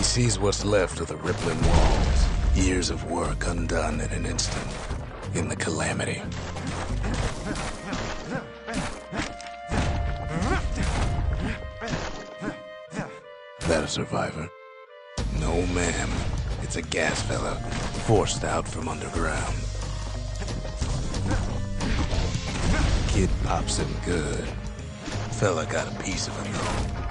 sees what's left of the rippling walls. Years of work undone in an instant. In the calamity. That a survivor? No, ma'am. It's a gas fella, forced out from underground. Kid pops him good. Fella got a piece of him, though.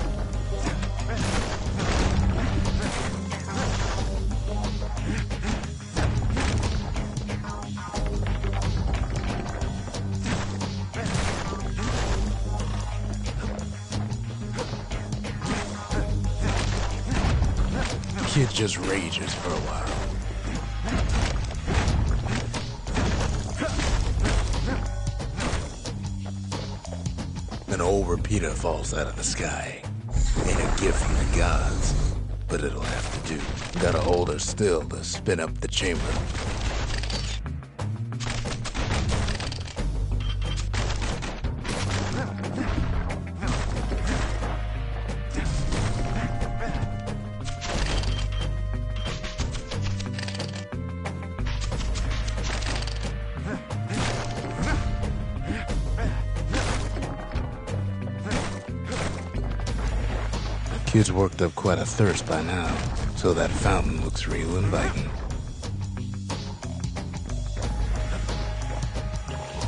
Kid just rages for a while. An old repeater falls out of the sky. Ain't a gift from the gods, but it'll have to do. Gotta hold her still to spin up the chamber. Kid's worked up quite a thirst by now, so that fountain looks real inviting.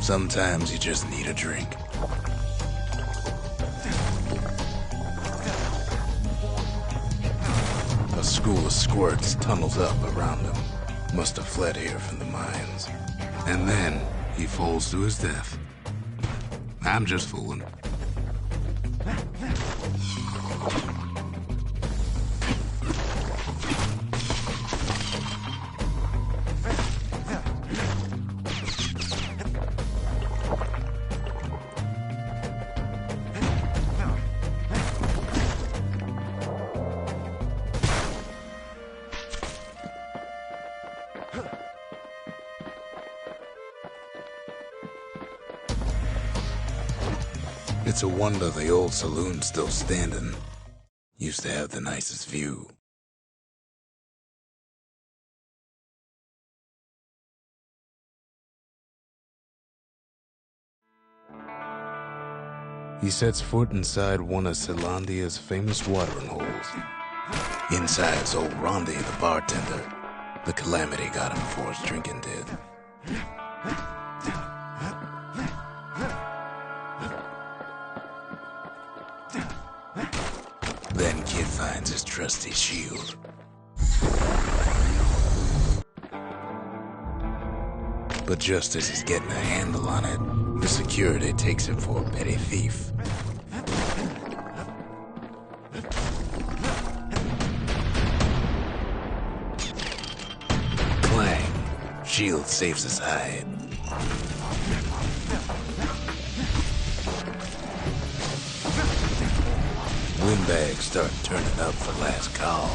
Sometimes you just need a drink. A school of squirts tunnels up around him. Must have fled here from the mines. And then he falls to his death. I'm just fooling. It's a wonder the old saloon's still standing. Used to have the nicest view. He sets foot inside one of Zealandia's famous watering holes. Inside's old Rondi, the bartender. The calamity got him before his drinking did. Then Kid finds his trusty shield. But just as he's getting a handle on it, the security takes him for a petty thief. Clang. Shield saves his hide. Windbags start turning up for last call.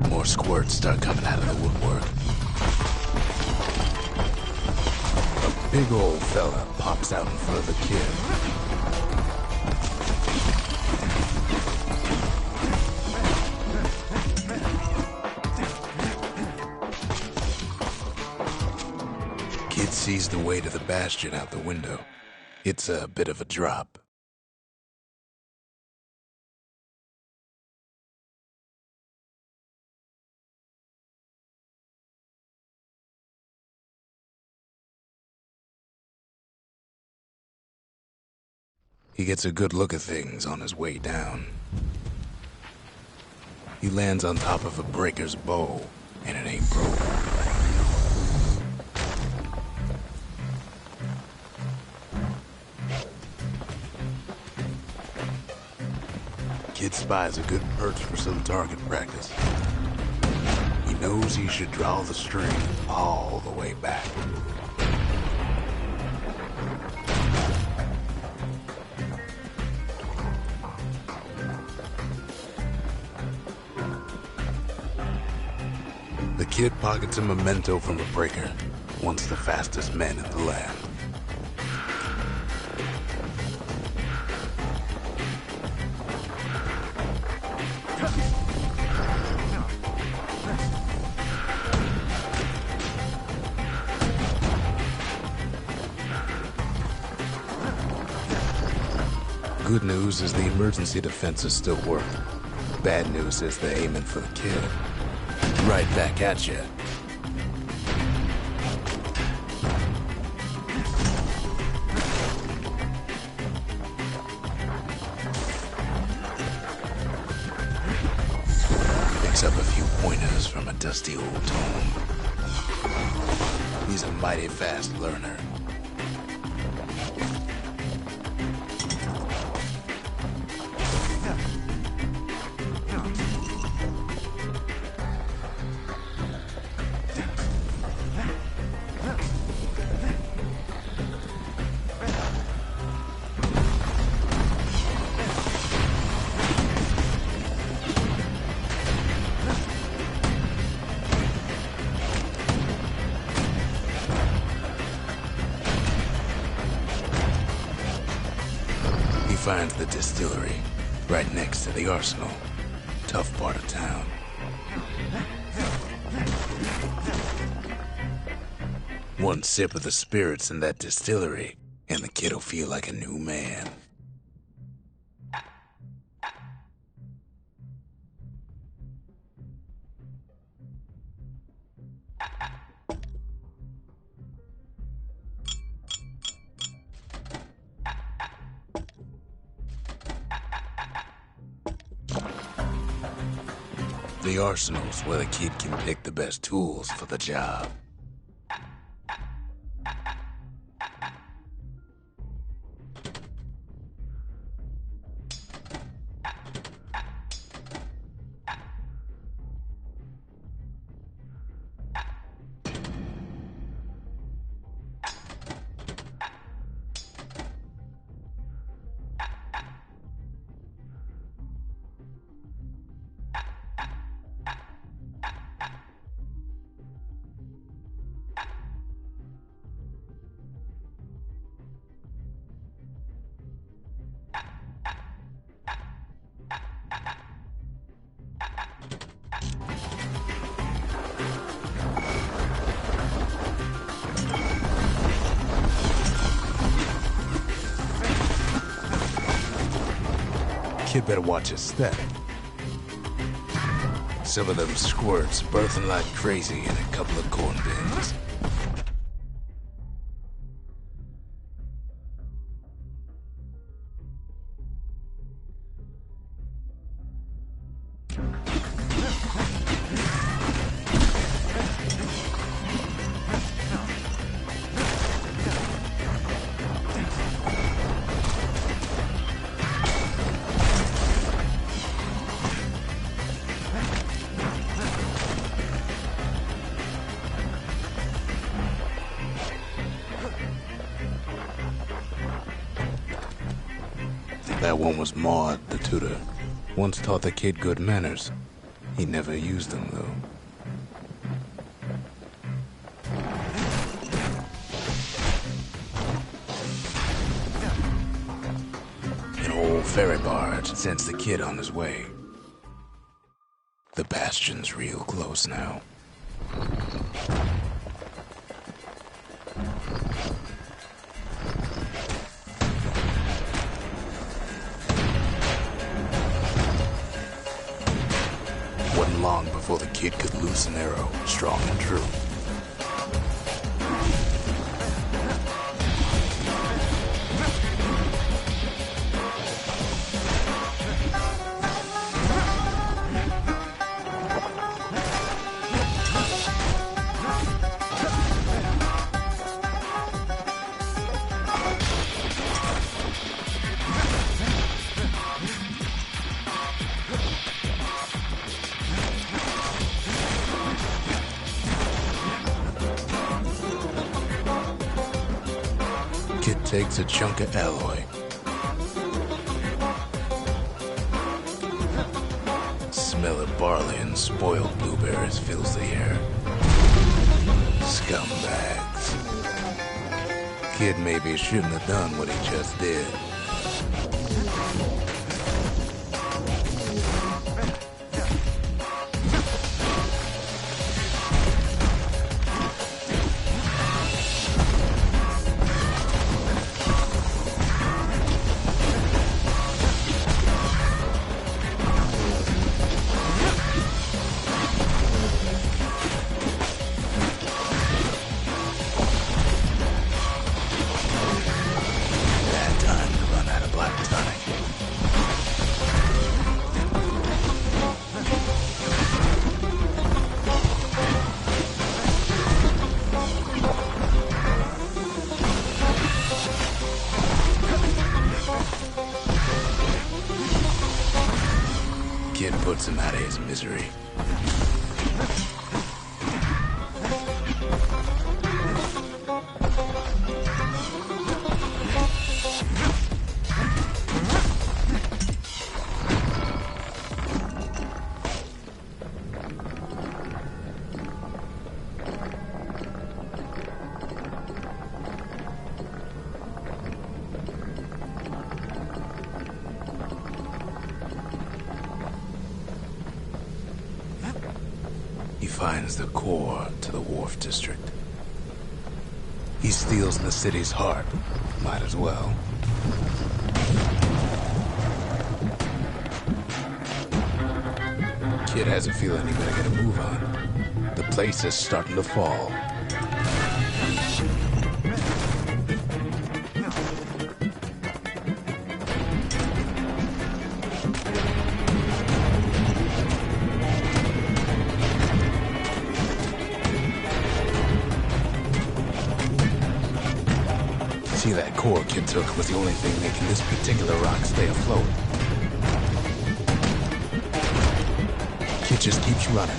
More squirts start coming out of the woodwork. A big old fella pops out in front of the kid. Sees the way to the Bastion out the window. It's a bit of a drop. He gets a good look at things on his way down. He lands on top of a breaker's bow, and it ain't broke. Kid spies a good perch for some target practice. He knows he should draw the string all the way back. The kid pockets a memento from a breaker. once the fastest men in the land. Good news is the emergency defenses still work. Bad news is they're aiming for the kid. Right back at you. Picks up a few pointers from a dusty old tome. He's a mighty fast learner. Finds the distillery right next to the arsenal. Tough part of town. One sip of the spirits in that distillery, and the kid'll feel like a new man. The arsenal's where the kid can pick the best tools for the job. Kid better watch his step. Some of them squirts birthing like crazy in a couple of corn bins. That one was Maud, the tutor. Once taught the kid good manners. He never used them, though. An old ferry barge sends the kid on his way. The Bastion's real close now. Wasn't long before the kid could loose an arrow, strong and true. Kid takes a chunk of alloy. Smell of barley and spoiled blueberries fills the air. Scumbags. Kid maybe shouldn't have done what he just did. Kid puts him out of his misery. He finds the core to the Wharf District. He steals the city's heart. Might as well. Kid has a feeling he better get a move on. The place is starting to fall. See, that core Kid took was the only thing making this particular rock stay afloat. Kid just keeps running.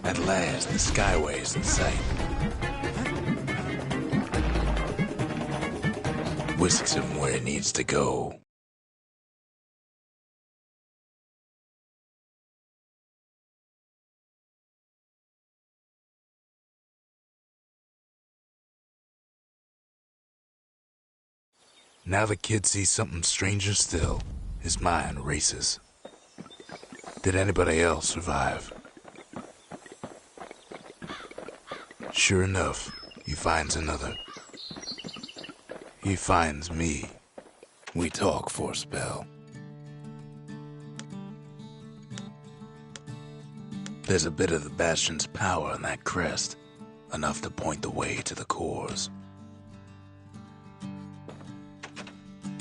At last, the Skyway's in sight. Whisks him where he needs to go. Now the kid sees something stranger still. His mind races. Did anybody else survive? Sure enough, he finds another. He finds me. We talk for a spell. There's a bit of the Bastion's power in that crest, enough to point the way to the cores.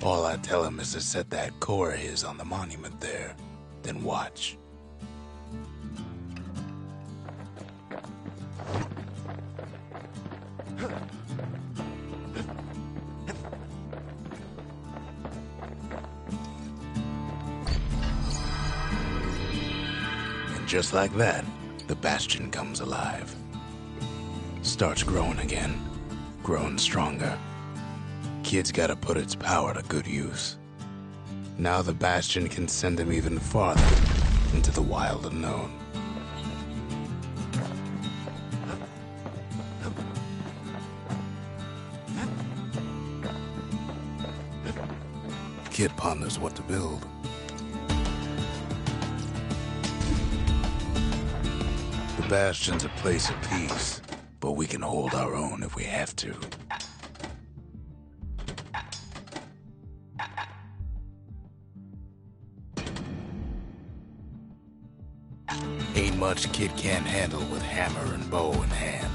All I tell him is to set that core of his on the monument there, then watch. And just like that, the Bastion comes alive. Starts growing again, growing stronger. Kid's gotta put its power to good use. Now the Bastion can send him even farther into the wild unknown. Kid ponders what to build. The Bastion's a place of peace, but we can hold our own if we have to. Ain't much Kid can't handle with hammer and bow in hand.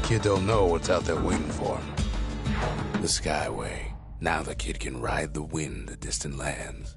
Kid don't know what's out there waiting for him. The Skyway. Now the kid can ride the wind to distant lands.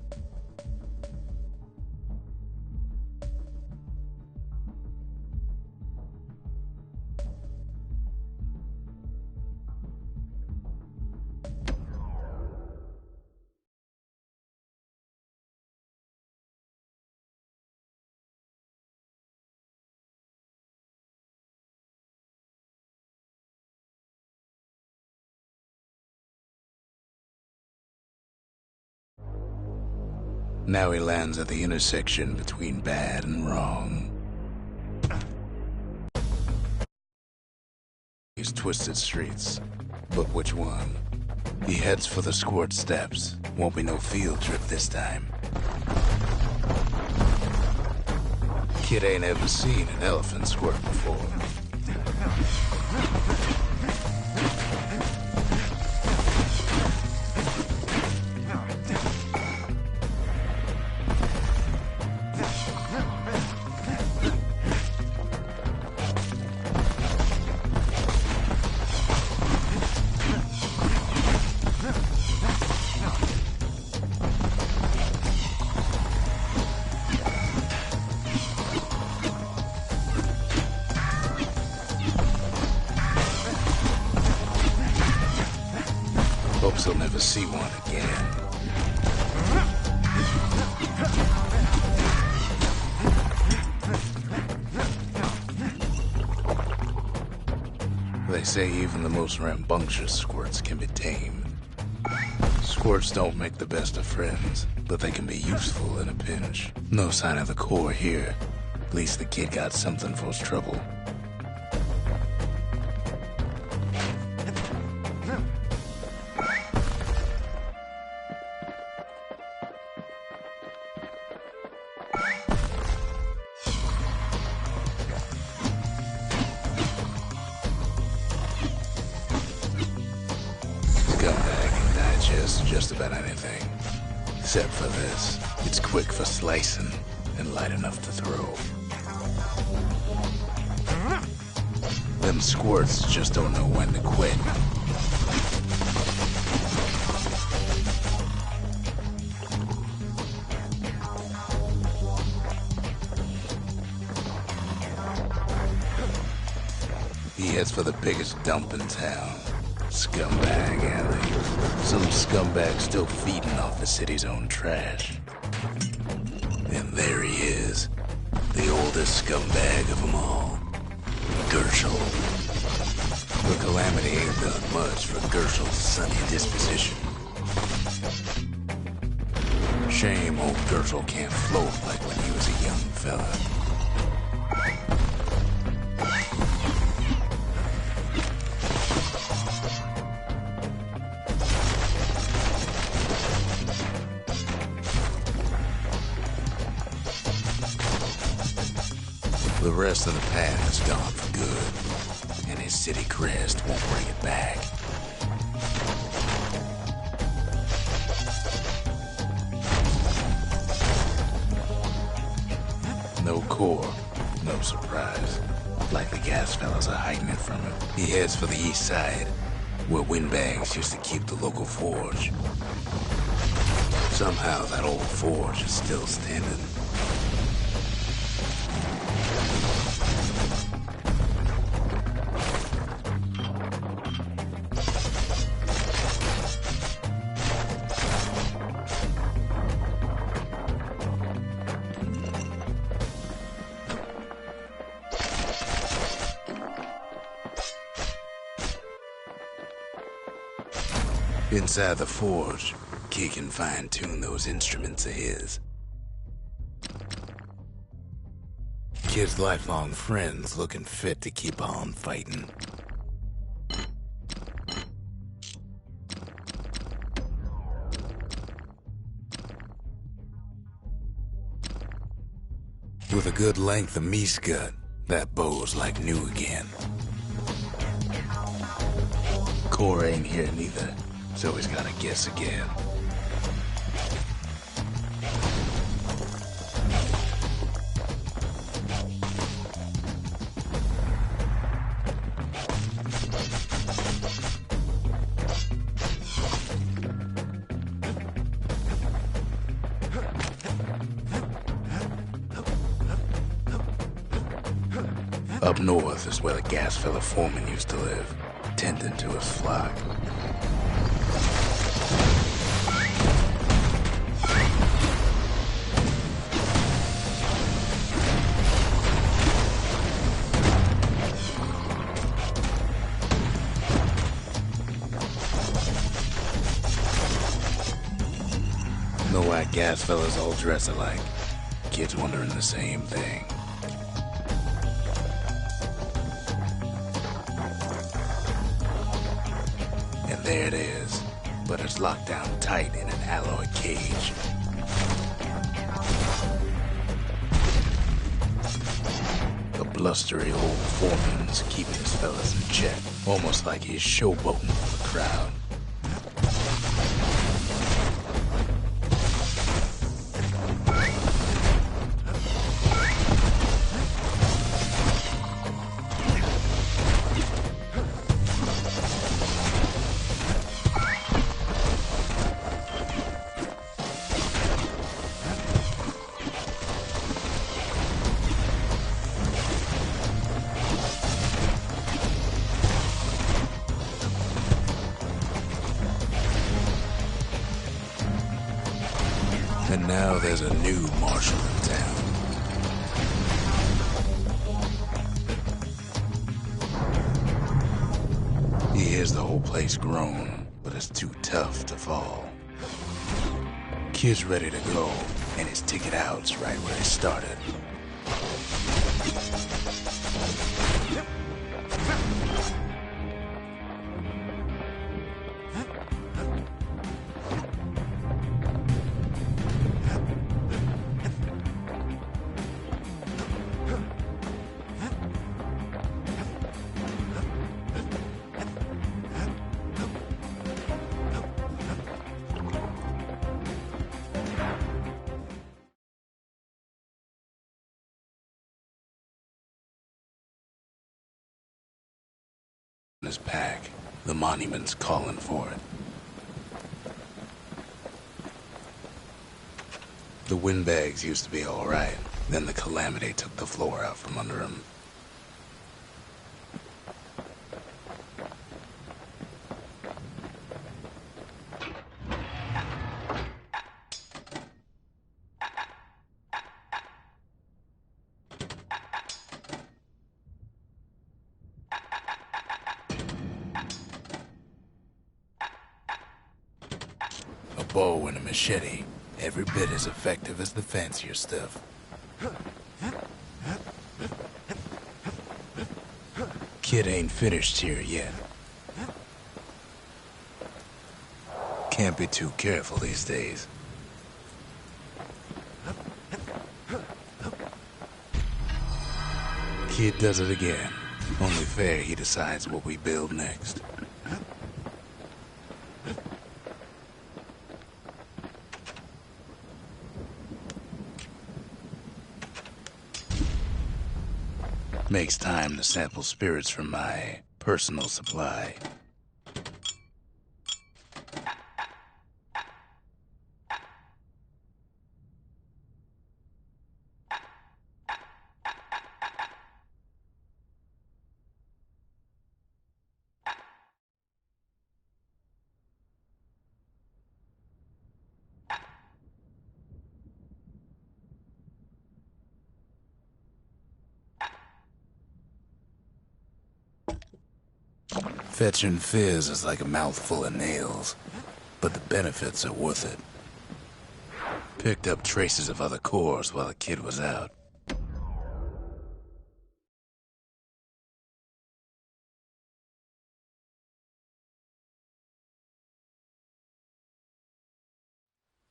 Now he lands at the intersection between bad and wrong. These twisted streets, but which one? He heads for the squirt steps. Won't be no field trip this time. Kid ain't ever seen an elephant squirt before. Hopes he'll never see one again. They say even the most rambunctious squirts can be tamed. Squirts don't make the best of friends, but they can be useful in a pinch. No sign of the core here. At least the kid got something for his trouble. Scumbag can digest just about anything. Except for this. It's quick for slicing and light enough to throw. Them squirts just don't know when to quit. He heads for the biggest dump in town. Scumbag alley. Some scumbag still feeding off the city's own trash. And there he is. The oldest scumbag of them all. Gershel. The calamity ain't done much for Gershel's sunny disposition. Shame old Gershel can't float like when he was a young fella. The rest of the path is gone for good, and his city crest won't bring it back. No core, no surprise. Like the gas fellas are hiding it from him. He heads for the east side, where windbags used to keep the local forge. Somehow that old forge is still standing. Inside the forge, Kid can fine-tune those instruments of his. Kid's lifelong friends looking fit to keep on fighting. With a good length of meat-gut, that bow's like new again. Core ain't here neither. So he's gotta guess again. Up north is where the gas fella foreman used to live, tending to his flock. No white gas fellas all dress alike. Kids wondering the same thing. And there it is, but it's locked down tight in an alloy cage. The blustery old foreman's keeping his fellas in check, almost like he's showboating for the crowd. And now there's a new marshal in town. He hears the whole place groan, but it's too tough to fall. Kid's ready to go, and his ticket out's right where he started. His pack. The monument's calling for it. The windbags used to be all right. Then the calamity took the floor out from under him. A bow and a machete, every bit as effective as the fancier stuff. Kid ain't finished here yet. Can't be too careful these days. Kid does it again. Only fair he decides what we build next. Makes time to sample spirits from my personal supply. Fetching fizz is like a mouthful of nails, but the benefits are worth it. Picked up traces of other cores while the kid was out.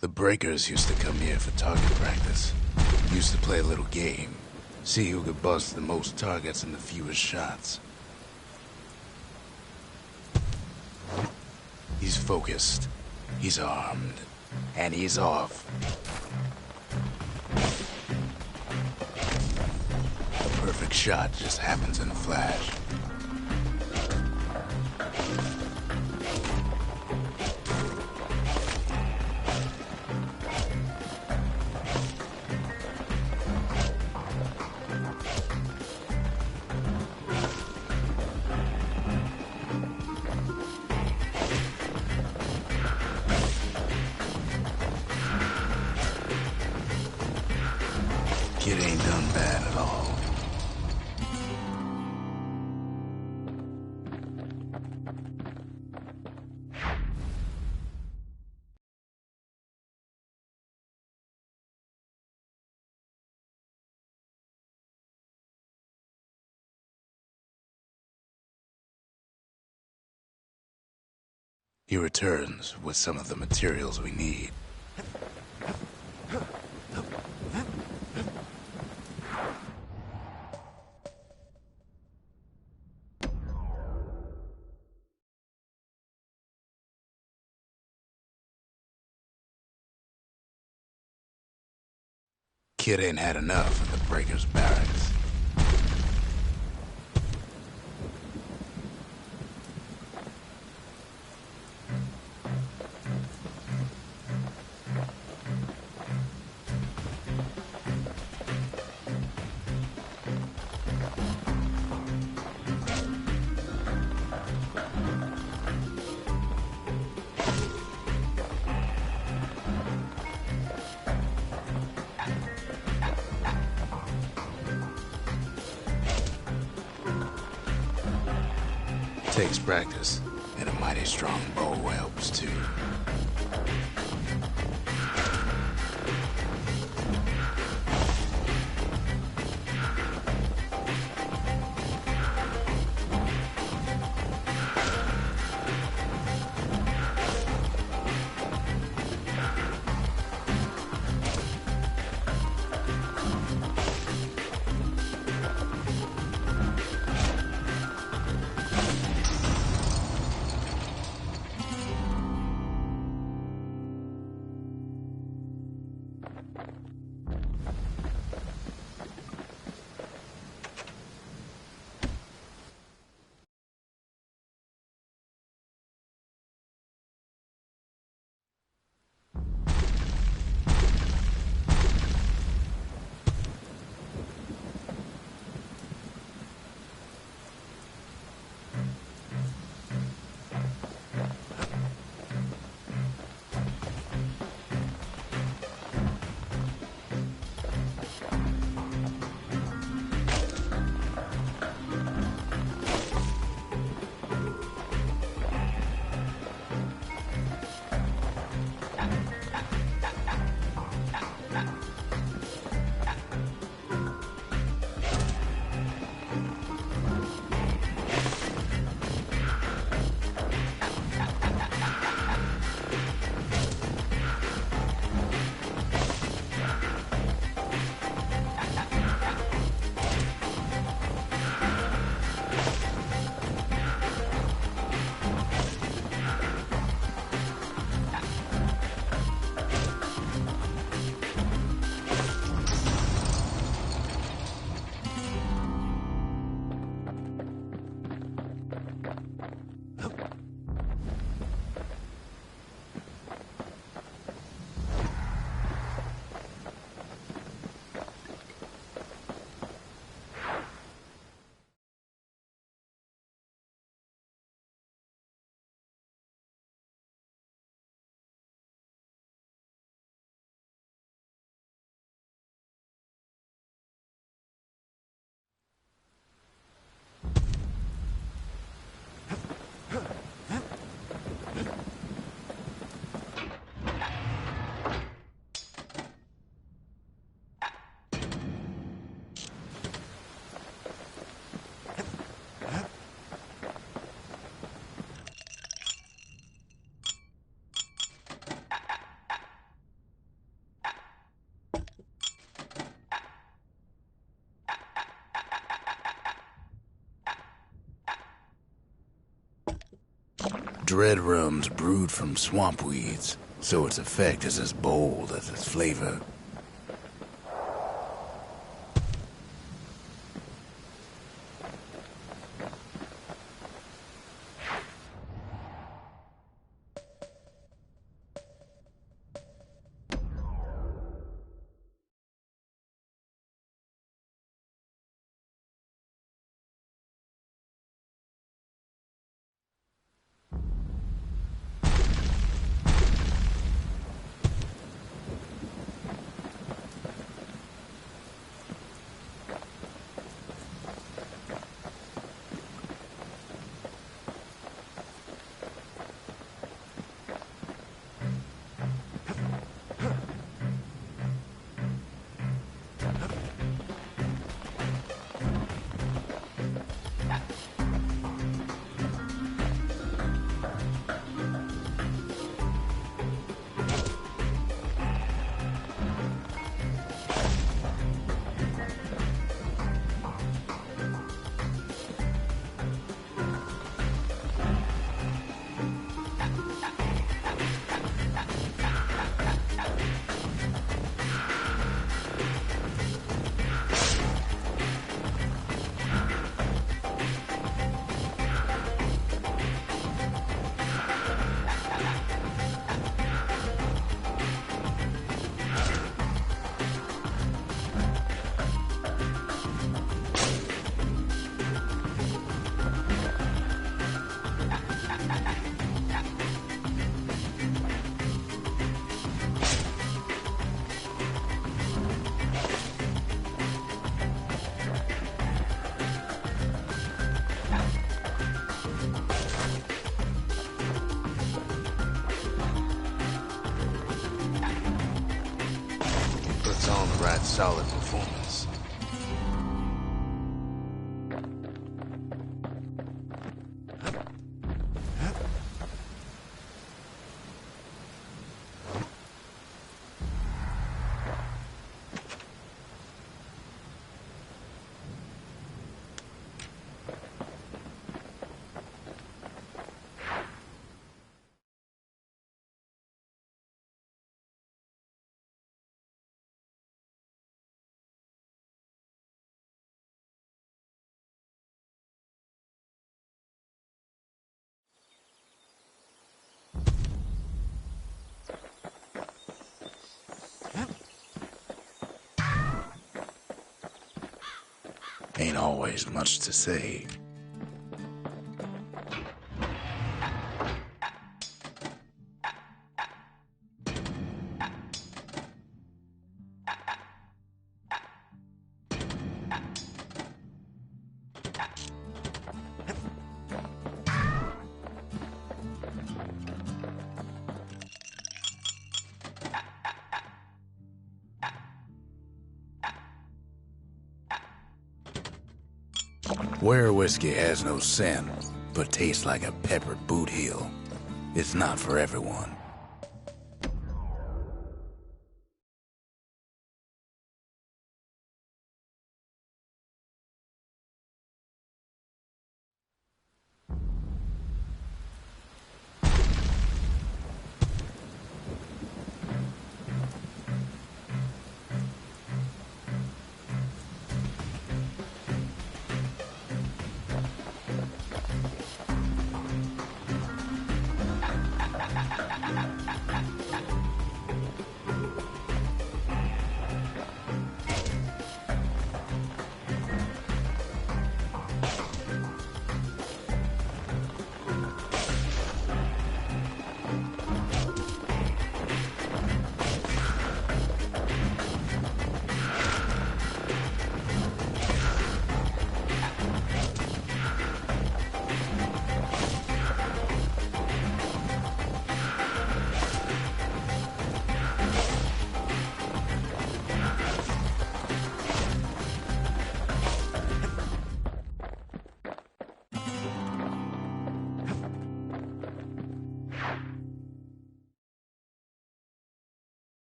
The breakers used to come here for target practice. Used to play a little game. See who could bust the most targets in the fewest shots. He's focused, he's armed, and he's off. A perfect shot just happens in a flash. Kid ain't done bad at all. He returns with some of the materials we need. Kid ain't had enough of the Breaker's barracks. Takes practice, and a mighty strong bow helps too. Dread rum's brewed from swamp weeds, so its effect is as bold as its flavor. on the right solid performance. Ain't always much to say. Where whiskey has no scent, but tastes like a peppered boot heel, it's not for everyone.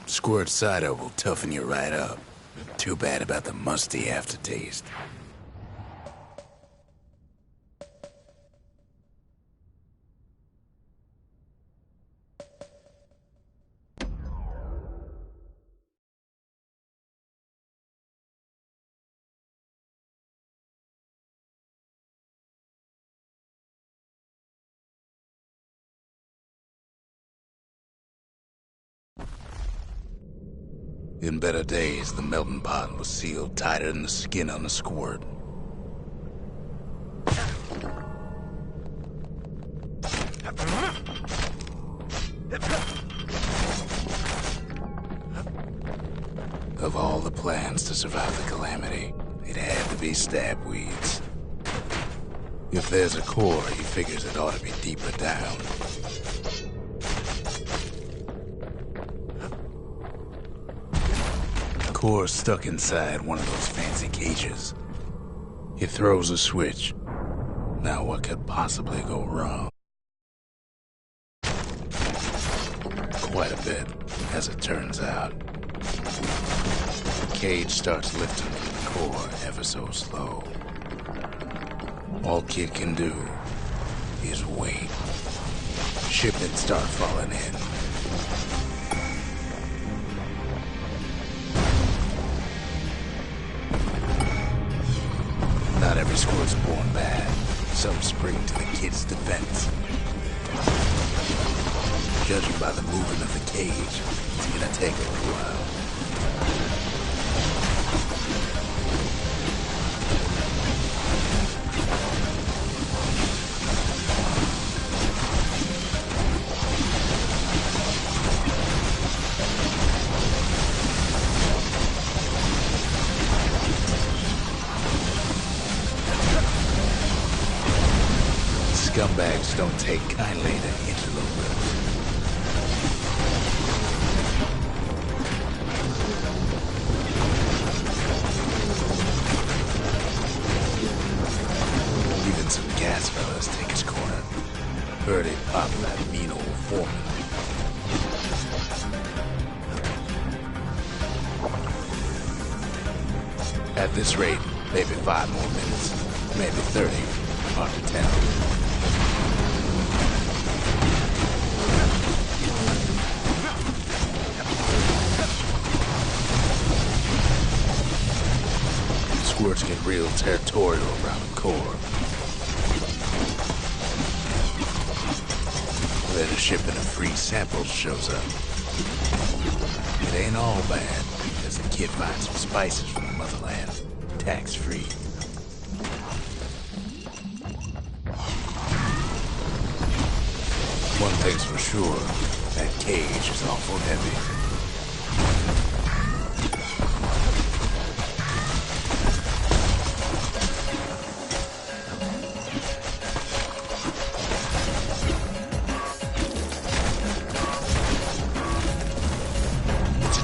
Squirt cider will toughen you right up. Too bad about the musty aftertaste. In better days, the melting pot was sealed tighter than the skin on a squirt. Of all the plans to survive the calamity, it had to be stab weeds. If there's a core, he figures it ought to be deeper down. Core stuck inside one of those fancy cages. He throws a switch. Now what could possibly go wrong? Quite a bit, as it turns out. The cage starts lifting from the core ever so slow. All Kid can do is wait. Shipments start falling in. Not every squirt's born bad. Some spring to the kid's defense. Judging by the movement of the cage, it's gonna take a little while. Scumbags don't take kindly to interlopers. Even some gas fellas take his corner. Heard he popped that mean old foreman. At this rate, maybe 5 more minutes, maybe 30, hard to tell. Squirts get real territorial around the core. Then a shipment of free samples shows up. It ain't all bad, as the kid finds some spices from the motherland, tax-free. One thing's for sure, that cage is awful heavy.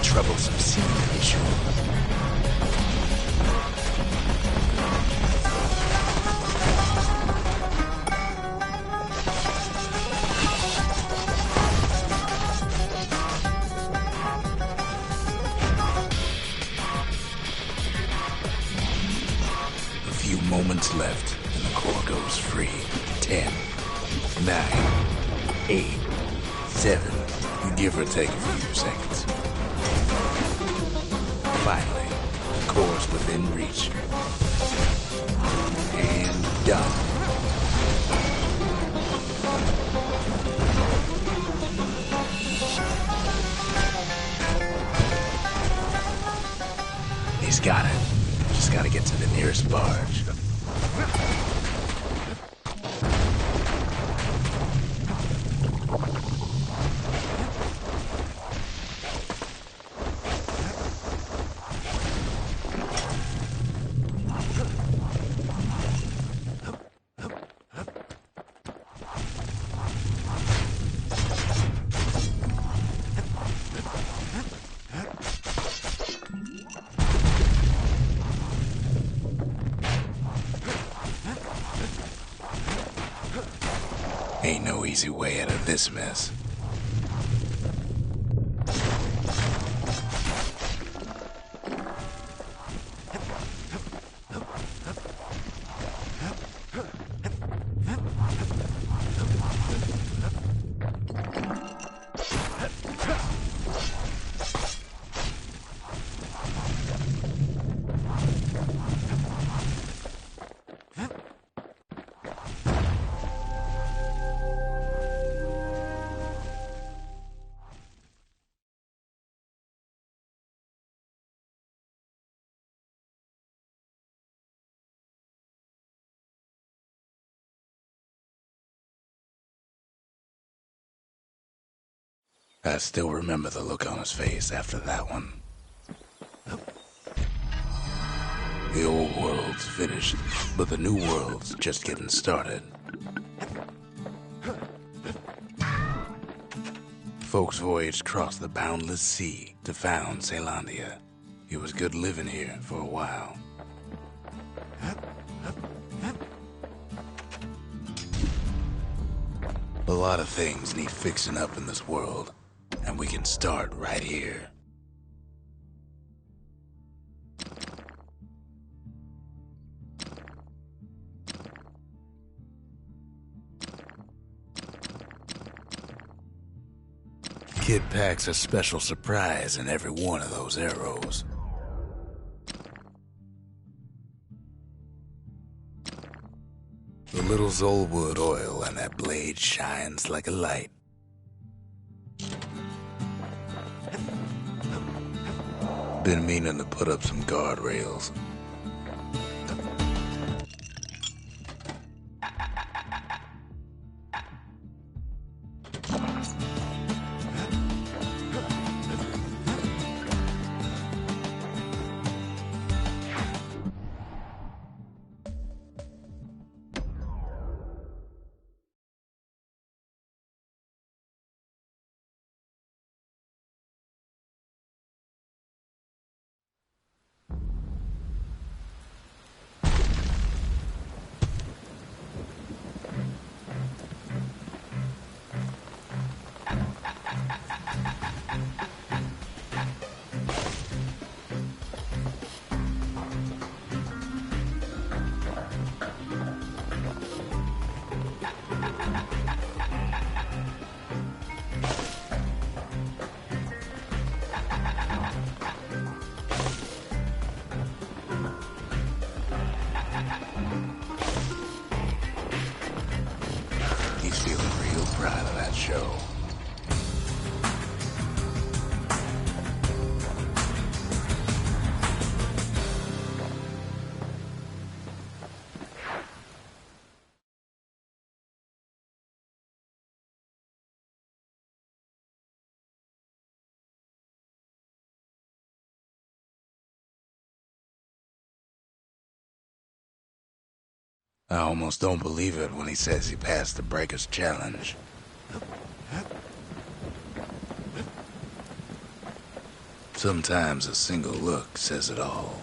Troublesome scene issue. A few moments left, and the core goes free. 10, 9, 8, 7. You give or take a few seconds. Finally, the core's within reach. And done. He's got it. Just gotta get to the nearest barge. Ain't no easy way out of this mess. I still remember the look on his face after that one. The old world's finished, but the new world's just getting started. Folks voyaged across the boundless sea to found Caelondia. It was good living here for a while. A lot of things need fixing up in this world, and we can start right here. Kid packs a special surprise in every one of those arrows. The little Zolwood oil and that blade shines like a light. Been meaning to put up some guardrails. show. I almost don't believe it when he says he passed the Breaker's challenge. Sometimes a single look says it all.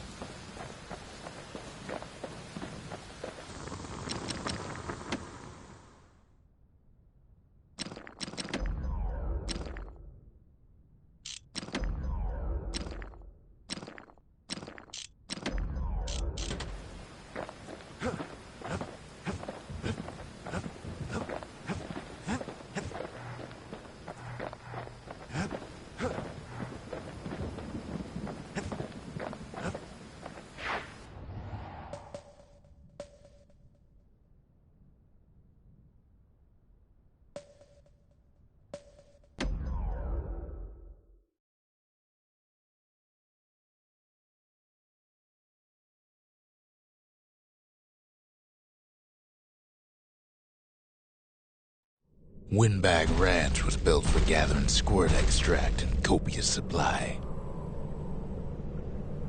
Windbag Ranch was built for gathering squirt extract in copious supply.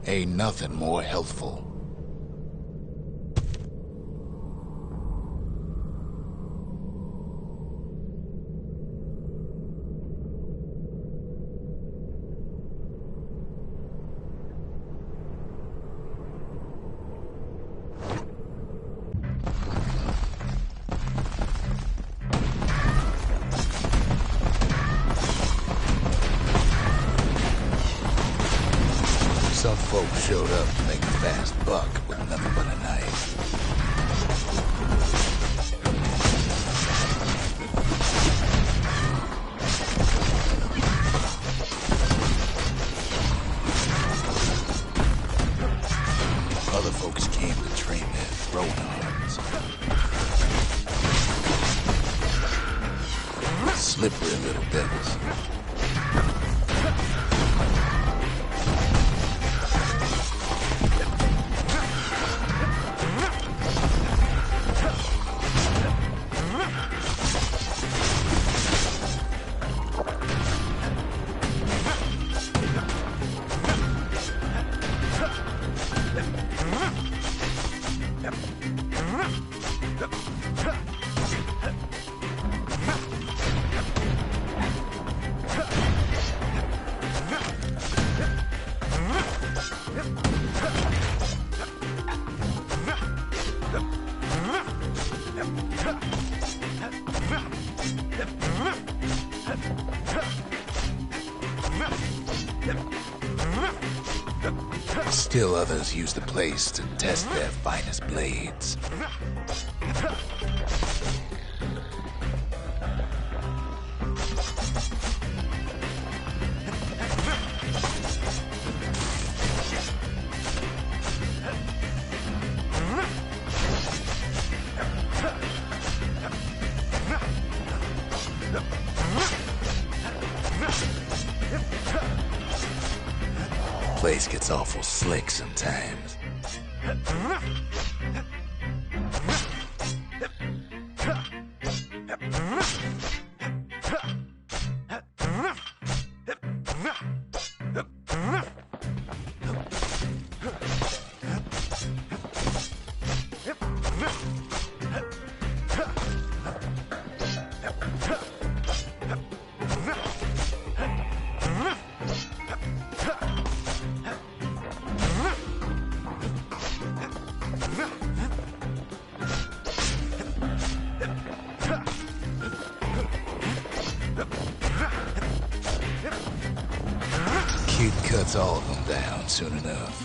Ain't nothing more healthful. Some folks showed up to make a fast buck with nothing but a knife. Other folks came to train their throwing arms. Slippery little devils. Still others use the place to test their finest blades. Place gets awful slick sometimes. Kid cuts all of them down soon enough.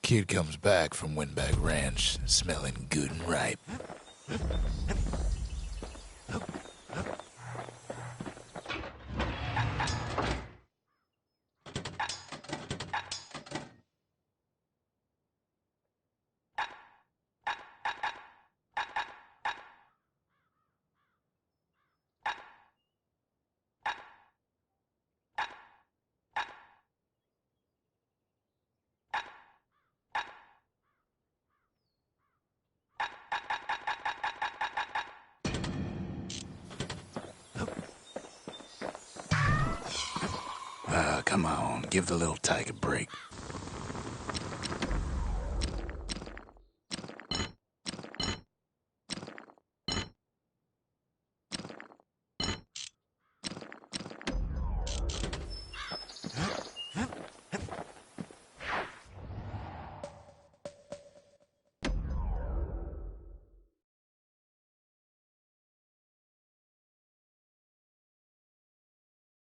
Kid comes back from Windbag Ranch, smelling good and ripe. Come on, give the little tyke a break.